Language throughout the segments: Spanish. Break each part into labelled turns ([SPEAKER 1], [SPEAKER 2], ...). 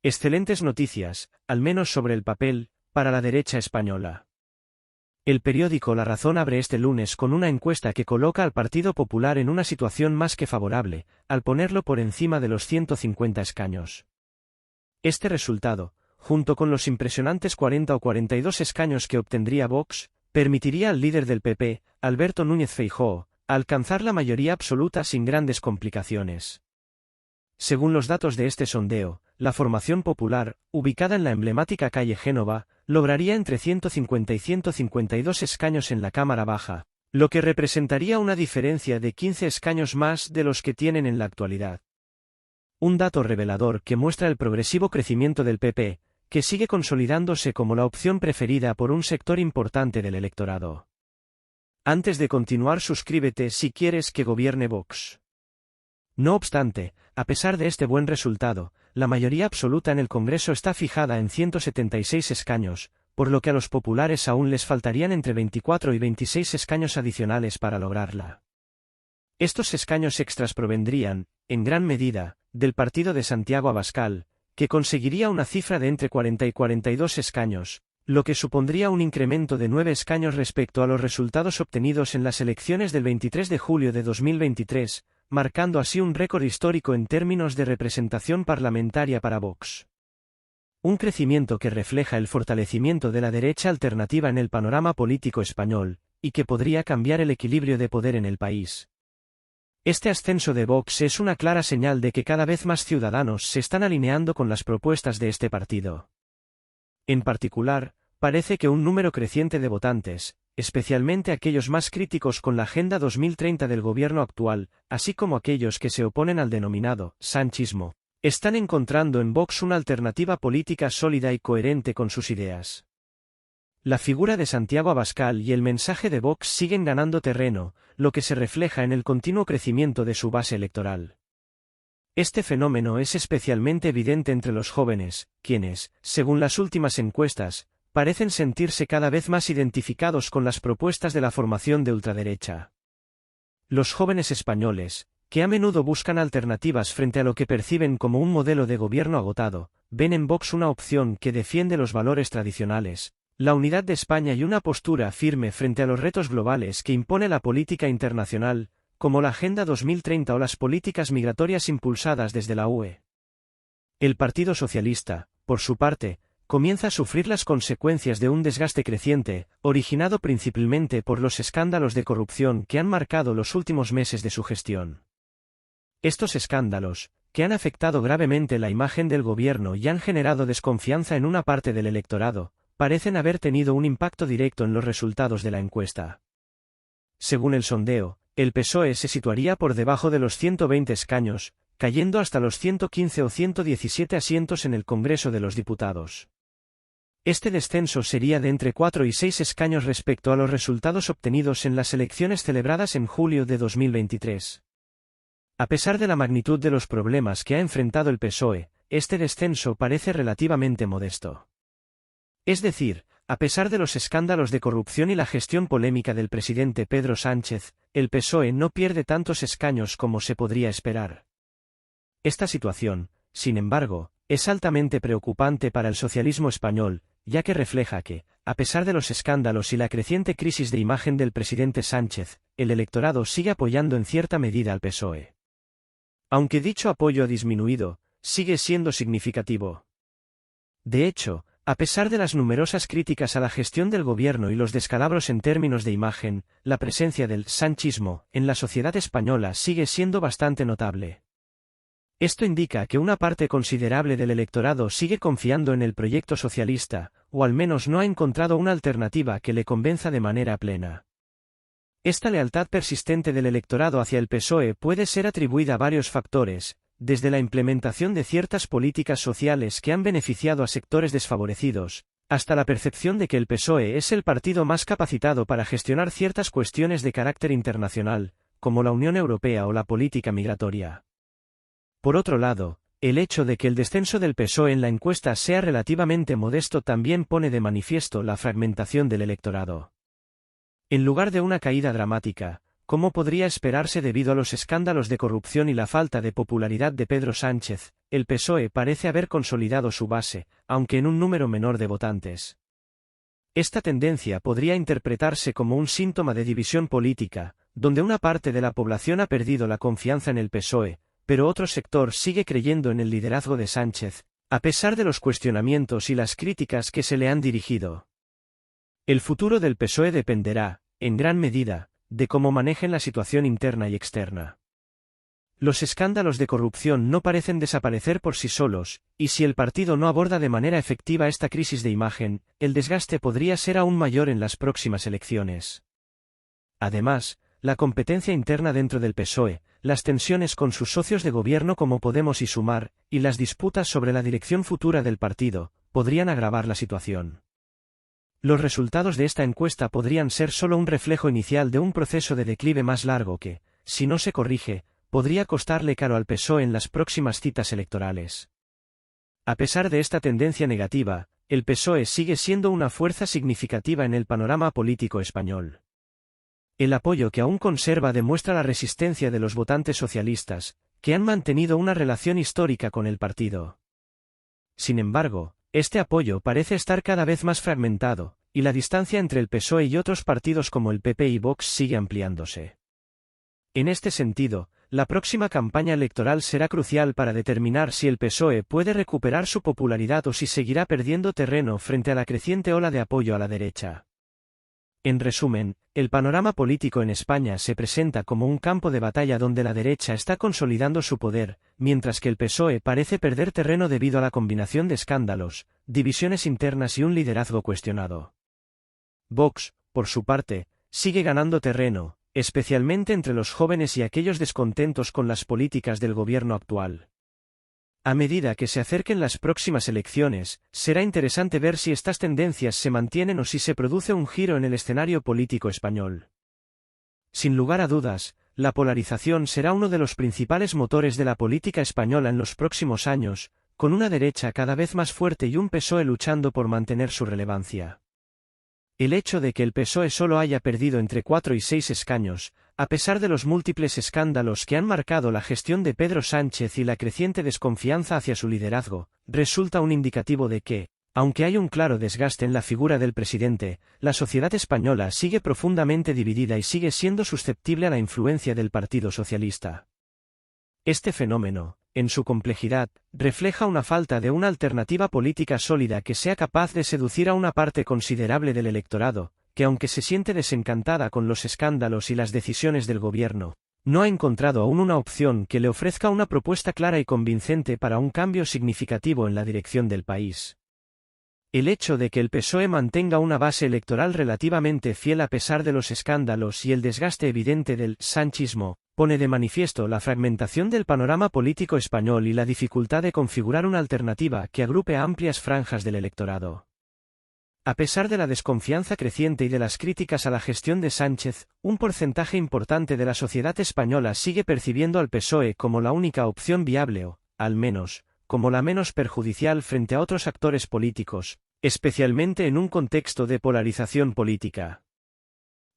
[SPEAKER 1] Excelentes noticias, al menos sobre el papel, para la derecha española. El periódico La Razón abre este lunes con una encuesta que coloca al Partido Popular en una situación más que favorable, al ponerlo por encima de los 150 escaños. Este resultado, junto con los impresionantes 40 o 42 escaños que obtendría Vox, permitiría al líder del PP, Alberto Núñez Feijóo, alcanzar la mayoría absoluta sin grandes complicaciones. Según los datos de este sondeo, la formación popular, ubicada en la emblemática calle Génova, lograría entre 150 y 152 escaños en la Cámara Baja, lo que representaría una diferencia de 15 escaños más de los que tienen en la actualidad. Un dato revelador que muestra el progresivo crecimiento del PP, que sigue consolidándose como la opción preferida por un sector importante del electorado. Antes de continuar, suscríbete si quieres que gobierne Vox. No obstante, a pesar de este buen resultado, la mayoría absoluta en el Congreso está fijada en 176 escaños, por lo que a los populares aún les faltarían entre 24 y 26 escaños adicionales para lograrla. Estos escaños extras provendrían, en gran medida, del partido de Santiago Abascal, que conseguiría una cifra de entre 40 y 42 escaños, lo que supondría un incremento de 9 escaños respecto a los resultados obtenidos en las elecciones del 23 de julio de 2023, marcando así un récord histórico en términos de representación parlamentaria para Vox. Un crecimiento que refleja el fortalecimiento de la derecha alternativa en el panorama político español, y que podría cambiar el equilibrio de poder en el país. Este ascenso de Vox es una clara señal de que cada vez más ciudadanos se están alineando con las propuestas de este partido. En particular, parece que un número creciente de votantes, especialmente aquellos más críticos con la Agenda 2030 del gobierno actual, así como aquellos que se oponen al denominado sanchismo, están encontrando en Vox una alternativa política sólida y coherente con sus ideas. La figura de Santiago Abascal y el mensaje de Vox siguen ganando terreno, lo que se refleja en el continuo crecimiento de su base electoral. Este fenómeno es especialmente evidente entre los jóvenes, quienes, según las últimas encuestas, parecen sentirse cada vez más identificados con las propuestas de la formación de ultraderecha. Los jóvenes españoles, que a menudo buscan alternativas frente a lo que perciben como un modelo de gobierno agotado, ven en Vox una opción que defiende los valores tradicionales, la unidad de España y una postura firme frente a los retos globales que impone la política internacional, como la Agenda 2030 o las políticas migratorias impulsadas desde la UE. El Partido Socialista, por su parte, comienza a sufrir las consecuencias de un desgaste creciente, originado principalmente por los escándalos de corrupción que han marcado los últimos meses de su gestión. Estos escándalos, que han afectado gravemente la imagen del gobierno y han generado desconfianza en una parte del electorado, parecen haber tenido un impacto directo en los resultados de la encuesta. Según el sondeo, el PSOE se situaría por debajo de los 120 escaños, cayendo hasta los 115 o 117 asientos en el Congreso de los Diputados. Este descenso sería de entre 4 y 6 escaños respecto a los resultados obtenidos en las elecciones celebradas en julio de 2023. A pesar de la magnitud de los problemas que ha enfrentado el PSOE, este descenso parece relativamente modesto. Es decir, a pesar de los escándalos de corrupción y la gestión polémica del presidente Pedro Sánchez, el PSOE no pierde tantos escaños como se podría esperar. Esta situación, sin embargo, es altamente preocupante para el socialismo español, ya que refleja que, a pesar de los escándalos y la creciente crisis de imagen del presidente Sánchez, el electorado sigue apoyando en cierta medida al PSOE. Aunque dicho apoyo ha disminuido, sigue siendo significativo. De hecho, a pesar de las numerosas críticas a la gestión del gobierno y los descalabros en términos de imagen, la presencia del sanchismo en la sociedad española sigue siendo bastante notable. Esto indica que una parte considerable del electorado sigue confiando en el proyecto socialista, o al menos no ha encontrado una alternativa que le convenza de manera plena. Esta lealtad persistente del electorado hacia el PSOE puede ser atribuida a varios factores, desde la implementación de ciertas políticas sociales que han beneficiado a sectores desfavorecidos, hasta la percepción de que el PSOE es el partido más capacitado para gestionar ciertas cuestiones de carácter internacional, como la Unión Europea o la política migratoria. Por otro lado, el hecho de que el descenso del PSOE en la encuesta sea relativamente modesto también pone de manifiesto la fragmentación del electorado. En lugar de una caída dramática, como podría esperarse debido a los escándalos de corrupción y la falta de popularidad de Pedro Sánchez, el PSOE parece haber consolidado su base, aunque en un número menor de votantes. Esta tendencia podría interpretarse como un síntoma de división política, donde una parte de la población ha perdido la confianza en el PSOE, pero otro sector sigue creyendo en el liderazgo de Sánchez, a pesar de los cuestionamientos y las críticas que se le han dirigido. El futuro del PSOE dependerá, en gran medida, de cómo manejen la situación interna y externa. Los escándalos de corrupción no parecen desaparecer por sí solos, y si el partido no aborda de manera efectiva esta crisis de imagen, el desgaste podría ser aún mayor en las próximas elecciones. Además, la competencia interna dentro del PSOE, las tensiones con sus socios de gobierno como Podemos y Sumar, y las disputas sobre la dirección futura del partido, podrían agravar la situación. Los resultados de esta encuesta podrían ser solo un reflejo inicial de un proceso de declive más largo que, si no se corrige, podría costarle caro al PSOE en las próximas citas electorales. A pesar de esta tendencia negativa, el PSOE sigue siendo una fuerza significativa en el panorama político español. El apoyo que aún conserva demuestra la resistencia de los votantes socialistas, que han mantenido una relación histórica con el partido. Sin embargo, este apoyo parece estar cada vez más fragmentado, y la distancia entre el PSOE y otros partidos como el PP y Vox sigue ampliándose. En este sentido, la próxima campaña electoral será crucial para determinar si el PSOE puede recuperar su popularidad o si seguirá perdiendo terreno frente a la creciente ola de apoyo a la derecha. En resumen, el panorama político en España se presenta como un campo de batalla donde la derecha está consolidando su poder, mientras que el PSOE parece perder terreno debido a la combinación de escándalos, divisiones internas y un liderazgo cuestionado. Vox, por su parte, sigue ganando terreno, especialmente entre los jóvenes y aquellos descontentos con las políticas del gobierno actual. A medida que se acerquen las próximas elecciones, será interesante ver si estas tendencias se mantienen o si se produce un giro en el escenario político español. Sin lugar a dudas, la polarización será uno de los principales motores de la política española en los próximos años, con una derecha cada vez más fuerte y un PSOE luchando por mantener su relevancia. El hecho de que el PSOE solo haya perdido entre 4 y 6 escaños, a pesar de los múltiples escándalos que han marcado la gestión de Pedro Sánchez y la creciente desconfianza hacia su liderazgo, resulta un indicativo de que, aunque hay un claro desgaste en la figura del presidente, la sociedad española sigue profundamente dividida y sigue siendo susceptible a la influencia del Partido Socialista. Este fenómeno, en su complejidad, refleja una falta de una alternativa política sólida que sea capaz de seducir a una parte considerable del electorado, que aunque se siente desencantada con los escándalos y las decisiones del gobierno, no ha encontrado aún una opción que le ofrezca una propuesta clara y convincente para un cambio significativo en la dirección del país. El hecho de que el PSOE mantenga una base electoral relativamente fiel a pesar de los escándalos y el desgaste evidente del sanchismo, pone de manifiesto la fragmentación del panorama político español y la dificultad de configurar una alternativa que agrupe a amplias franjas del electorado. A pesar de la desconfianza creciente y de las críticas a la gestión de Sánchez, un porcentaje importante de la sociedad española sigue percibiendo al PSOE como la única opción viable o, al menos, como la menos perjudicial frente a otros actores políticos, especialmente en un contexto de polarización política.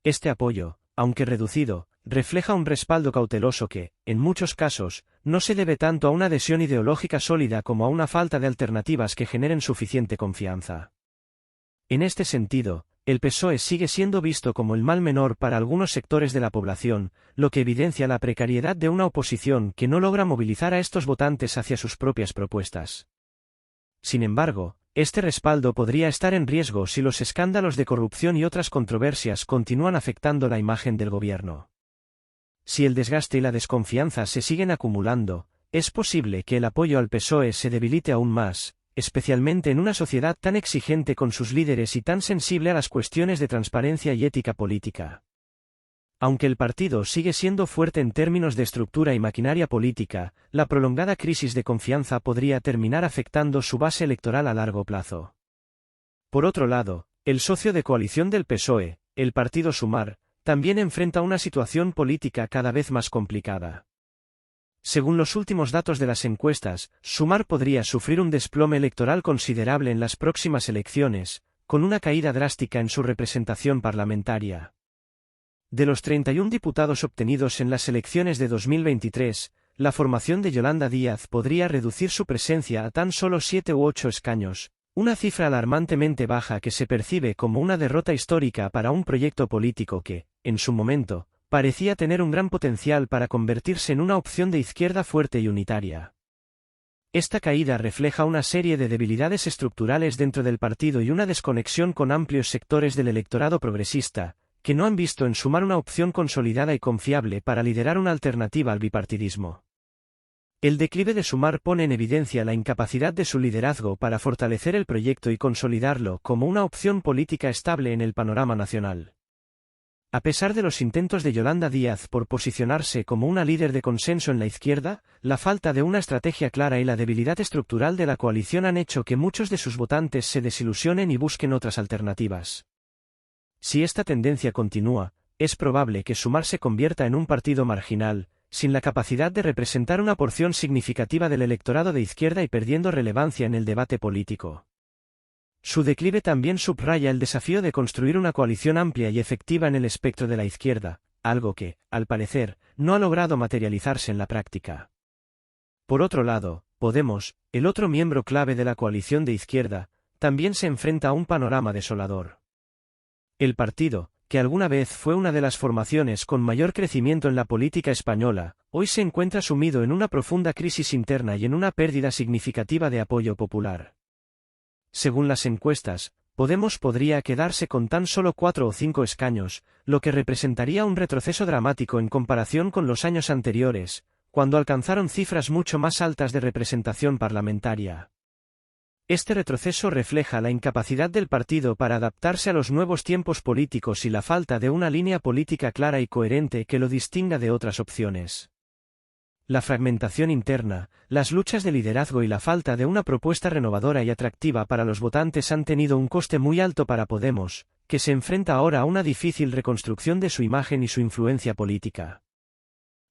[SPEAKER 1] Este apoyo, aunque reducido, refleja un respaldo cauteloso que, en muchos casos, no se debe tanto a una adhesión ideológica sólida como a una falta de alternativas que generen suficiente confianza. En este sentido, el PSOE sigue siendo visto como el mal menor para algunos sectores de la población, lo que evidencia la precariedad de una oposición que no logra movilizar a estos votantes hacia sus propias propuestas. Sin embargo, este respaldo podría estar en riesgo si los escándalos de corrupción y otras controversias continúan afectando la imagen del gobierno. Si el desgaste y la desconfianza se siguen acumulando, es posible que el apoyo al PSOE se debilite aún más, especialmente en una sociedad tan exigente con sus líderes y tan sensible a las cuestiones de transparencia y ética política. Aunque el partido sigue siendo fuerte en términos de estructura y maquinaria política, la prolongada crisis de confianza podría terminar afectando su base electoral a largo plazo. Por otro lado, el socio de coalición del PSOE, el partido Sumar, también enfrenta una situación política cada vez más complicada. Según los últimos datos de las encuestas, Sumar podría sufrir un desplome electoral considerable en las próximas elecciones, con una caída drástica en su representación parlamentaria. De los 31 diputados obtenidos en las elecciones de 2023, la formación de Yolanda Díaz podría reducir su presencia a tan solo 7 u 8 escaños, una cifra alarmantemente baja que se percibe como una derrota histórica para un proyecto político que, en su momento, parecía tener un gran potencial para convertirse en una opción de izquierda fuerte y unitaria. Esta caída refleja una serie de debilidades estructurales dentro del partido y una desconexión con amplios sectores del electorado progresista, que no han visto en Sumar una opción consolidada y confiable para liderar una alternativa al bipartidismo. El declive de Sumar pone en evidencia la incapacidad de su liderazgo para fortalecer el proyecto y consolidarlo como una opción política estable en el panorama nacional. A pesar de los intentos de Yolanda Díaz por posicionarse como una líder de consenso en la izquierda, la falta de una estrategia clara y la debilidad estructural de la coalición han hecho que muchos de sus votantes se desilusionen y busquen otras alternativas. Si esta tendencia continúa, es probable que Sumar se convierta en un partido marginal, sin la capacidad de representar una porción significativa del electorado de izquierda y perdiendo relevancia en el debate político. Su declive también subraya el desafío de construir una coalición amplia y efectiva en el espectro de la izquierda, algo que, al parecer, no ha logrado materializarse en la práctica. Por otro lado, Podemos, el otro miembro clave de la coalición de izquierda, también se enfrenta a un panorama desolador. El partido, que alguna vez fue una de las formaciones con mayor crecimiento en la política española, hoy se encuentra sumido en una profunda crisis interna y en una pérdida significativa de apoyo popular. Según las encuestas, Podemos podría quedarse con tan solo 4 o 5 escaños, lo que representaría un retroceso dramático en comparación con los años anteriores, cuando alcanzaron cifras mucho más altas de representación parlamentaria. Este retroceso refleja la incapacidad del partido para adaptarse a los nuevos tiempos políticos y la falta de una línea política clara y coherente que lo distinga de otras opciones. La fragmentación interna, las luchas de liderazgo y la falta de una propuesta renovadora y atractiva para los votantes han tenido un coste muy alto para Podemos, que se enfrenta ahora a una difícil reconstrucción de su imagen y su influencia política.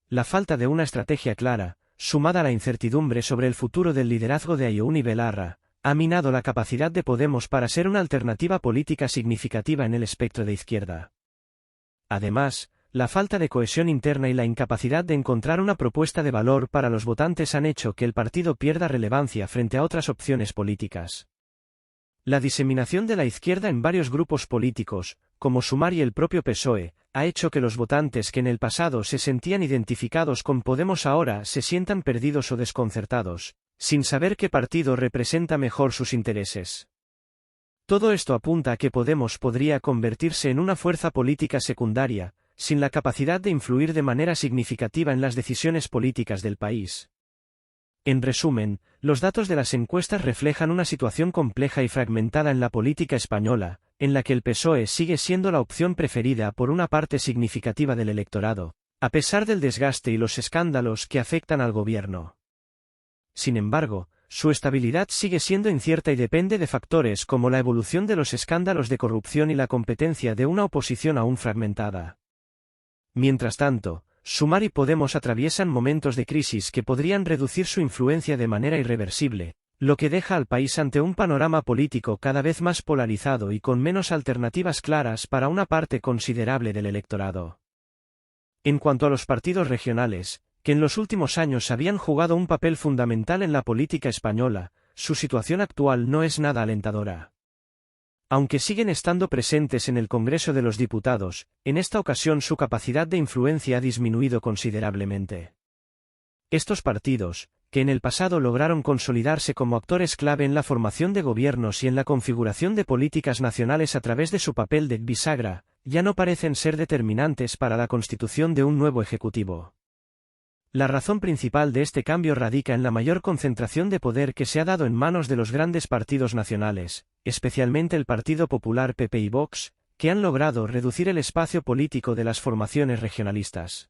[SPEAKER 1] La falta de una estrategia clara, sumada a la incertidumbre sobre el futuro del liderazgo de Ayón y Belarra, ha minado la capacidad de Podemos para ser una alternativa política significativa en el espectro de izquierda. Además, la falta de cohesión interna y la incapacidad de encontrar una propuesta de valor para los votantes han hecho que el partido pierda relevancia frente a otras opciones políticas. La diseminación de la izquierda en varios grupos políticos, como Sumar y el propio PSOE, ha hecho que los votantes que en el pasado se sentían identificados con Podemos ahora se sientan perdidos o desconcertados, sin saber qué partido representa mejor sus intereses. Todo esto apunta a que Podemos podría convertirse en una fuerza política secundaria, sin la capacidad de influir de manera significativa en las decisiones políticas del país. En resumen, los datos de las encuestas reflejan una situación compleja y fragmentada en la política española, en la que el PSOE sigue siendo la opción preferida por una parte significativa del electorado, a pesar del desgaste y los escándalos que afectan al gobierno. Sin embargo, su estabilidad sigue siendo incierta y depende de factores como la evolución de los escándalos de corrupción y la competencia de una oposición aún fragmentada. Mientras tanto, Sumar y Podemos atraviesan momentos de crisis que podrían reducir su influencia de manera irreversible, lo que deja al país ante un panorama político cada vez más polarizado y con menos alternativas claras para una parte considerable del electorado. En cuanto a los partidos regionales, que en los últimos años habían jugado un papel fundamental en la política española, su situación actual no es nada alentadora. Aunque siguen estando presentes en el Congreso de los Diputados, en esta ocasión su capacidad de influencia ha disminuido considerablemente. Estos partidos, que en el pasado lograron consolidarse como actores clave en la formación de gobiernos y en la configuración de políticas nacionales a través de su papel de bisagra, ya no parecen ser determinantes para la constitución de un nuevo ejecutivo. La razón principal de este cambio radica en la mayor concentración de poder que se ha dado en manos de los grandes partidos nacionales, especialmente el Partido Popular PP y Vox, que han logrado reducir el espacio político de las formaciones regionalistas.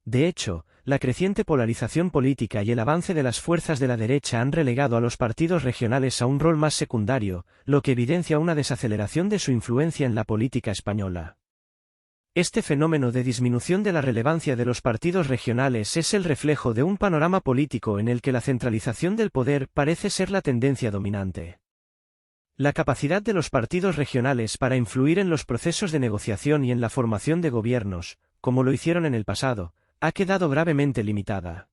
[SPEAKER 1] De hecho, la creciente polarización política y el avance de las fuerzas de la derecha han relegado a los partidos regionales a un rol más secundario, lo que evidencia una desaceleración de su influencia en la política española. Este fenómeno de disminución de la relevancia de los partidos regionales es el reflejo de un panorama político en el que la centralización del poder parece ser la tendencia dominante. La capacidad de los partidos regionales para influir en los procesos de negociación y en la formación de gobiernos, como lo hicieron en el pasado, ha quedado gravemente limitada.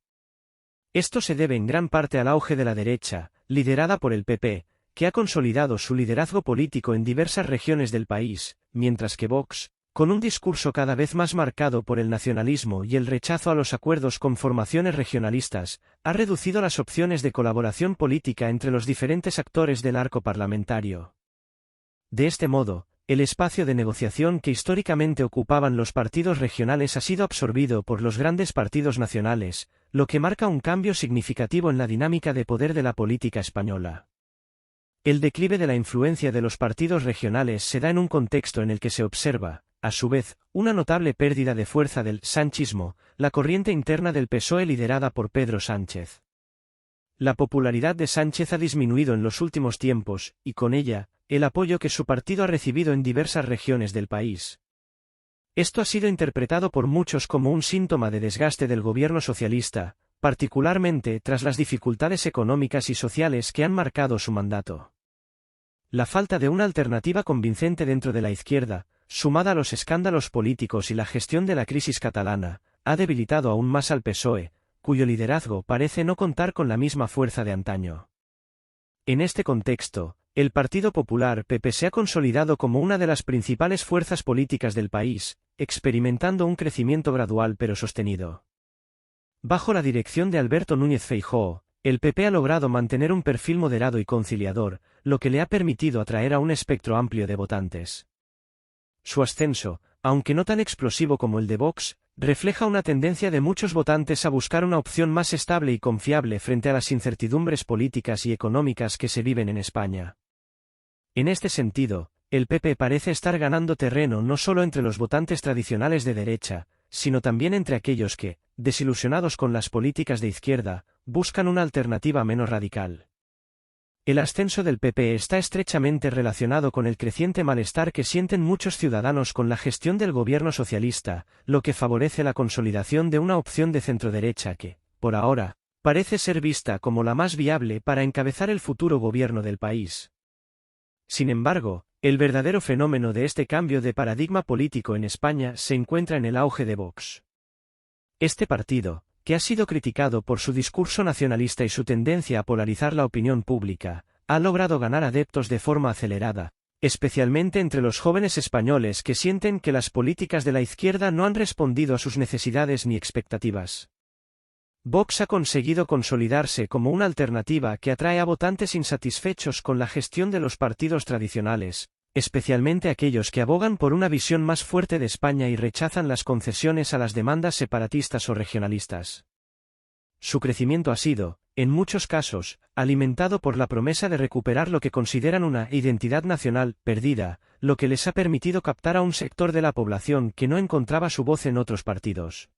[SPEAKER 1] Esto se debe en gran parte al auge de la derecha, liderada por el PP, que ha consolidado su liderazgo político en diversas regiones del país, mientras que Vox, con un discurso cada vez más marcado por el nacionalismo y el rechazo a los acuerdos con formaciones regionalistas, ha reducido las opciones de colaboración política entre los diferentes actores del arco parlamentario. De este modo, el espacio de negociación que históricamente ocupaban los partidos regionales ha sido absorbido por los grandes partidos nacionales, lo que marca un cambio significativo en la dinámica de poder de la política española. El declive de la influencia de los partidos regionales se da en un contexto en el que se observa, a su vez, una notable pérdida de fuerza del sanchismo, la corriente interna del PSOE liderada por Pedro Sánchez. La popularidad de Sánchez ha disminuido en los últimos tiempos, y con ella, el apoyo que su partido ha recibido en diversas regiones del país. Esto ha sido interpretado por muchos como un síntoma de desgaste del gobierno socialista, particularmente tras las dificultades económicas y sociales que han marcado su mandato. La falta de una alternativa convincente dentro de la izquierda, sumada a los escándalos políticos y la gestión de la crisis catalana, ha debilitado aún más al PSOE, cuyo liderazgo parece no contar con la misma fuerza de antaño. En este contexto, el Partido Popular PP se ha consolidado como una de las principales fuerzas políticas del país, experimentando un crecimiento gradual pero sostenido. Bajo la dirección de Alberto Núñez Feijóo, el PP ha logrado mantener un perfil moderado y conciliador, lo que le ha permitido atraer a un espectro amplio de votantes. Su ascenso, aunque no tan explosivo como el de Vox, refleja una tendencia de muchos votantes a buscar una opción más estable y confiable frente a las incertidumbres políticas y económicas que se viven en España. En este sentido, el PP parece estar ganando terreno no solo entre los votantes tradicionales de derecha, sino también entre aquellos que, desilusionados con las políticas de izquierda, buscan una alternativa menos radical. El ascenso del PP está estrechamente relacionado con el creciente malestar que sienten muchos ciudadanos con la gestión del gobierno socialista, lo que favorece la consolidación de una opción de centroderecha que, por ahora, parece ser vista como la más viable para encabezar el futuro gobierno del país. Sin embargo, el verdadero fenómeno de este cambio de paradigma político en España se encuentra en el auge de Vox. Este partido, que ha sido criticado por su discurso nacionalista y su tendencia a polarizar la opinión pública, ha logrado ganar adeptos de forma acelerada, especialmente entre los jóvenes españoles que sienten que las políticas de la izquierda no han respondido a sus necesidades ni expectativas. Vox ha conseguido consolidarse como una alternativa que atrae a votantes insatisfechos con la gestión de los partidos tradicionales, especialmente aquellos que abogan por una visión más fuerte de España y rechazan las concesiones a las demandas separatistas o regionalistas. Su crecimiento ha sido, en muchos casos, alimentado por la promesa de recuperar lo que consideran una identidad nacional perdida, lo que les ha permitido captar a un sector de la población que no encontraba su voz en otros partidos.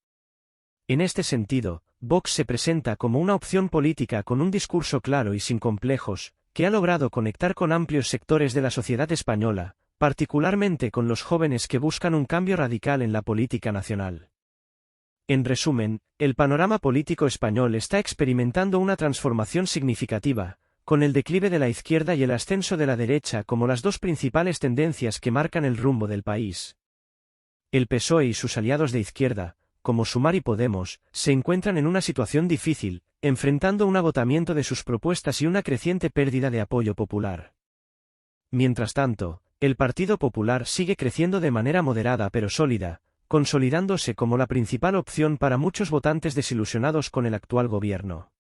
[SPEAKER 1] En este sentido, Vox se presenta como una opción política con un discurso claro y sin complejos, que ha logrado conectar con amplios sectores de la sociedad española, particularmente con los jóvenes que buscan un cambio radical en la política nacional. En resumen, el panorama político español está experimentando una transformación significativa, con el declive de la izquierda y el ascenso de la derecha como las dos principales tendencias que marcan el rumbo del país. El PSOE y sus aliados de izquierda, como Sumar y Podemos, se encuentran en una situación difícil, enfrentando un agotamiento de sus propuestas y una creciente pérdida de apoyo popular. Mientras tanto, el Partido Popular sigue creciendo de manera moderada pero sólida, consolidándose como la principal opción para muchos votantes desilusionados con el actual gobierno.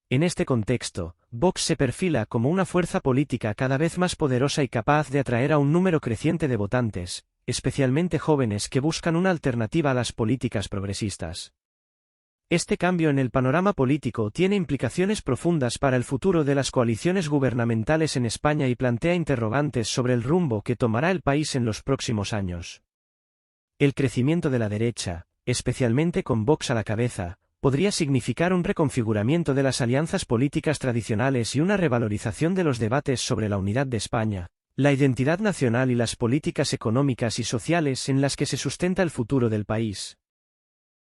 [SPEAKER 1] En este contexto, Vox se perfila como una fuerza política cada vez más poderosa y capaz de atraer a un número creciente de votantes, especialmente jóvenes que buscan una alternativa a las políticas progresistas. Este cambio en el panorama político tiene implicaciones profundas para el futuro de las coaliciones gubernamentales en España y plantea interrogantes sobre el rumbo que tomará el país en los próximos años. El crecimiento de la derecha, especialmente con Vox a la cabeza, podría significar un reconfiguramiento de las alianzas políticas tradicionales y una revalorización de los debates sobre la unidad de España, la identidad nacional y las políticas económicas y sociales en las que se sustenta el futuro del país.